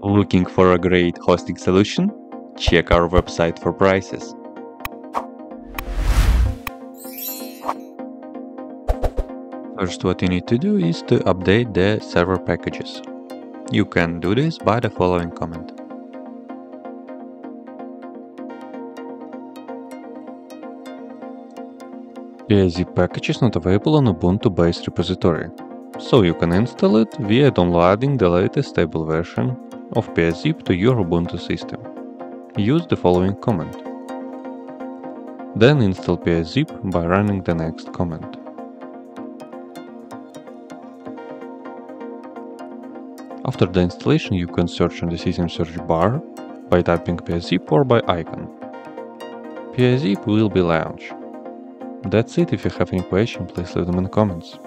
Looking for a great hosting solution? Check our website for prices. First, what you need to do is to update the server packages. You can do this by the following command. PeaZip package is not available on Ubuntu-based repository, so you can install it via downloading the latest stable version of PeaZip to your Ubuntu system. Use the following command. Then install PeaZip by running the next command. After the installation, you can search in the system search bar by typing PeaZip or by icon. PeaZip will be launched. That's it. If you have any question, please leave them in the comments.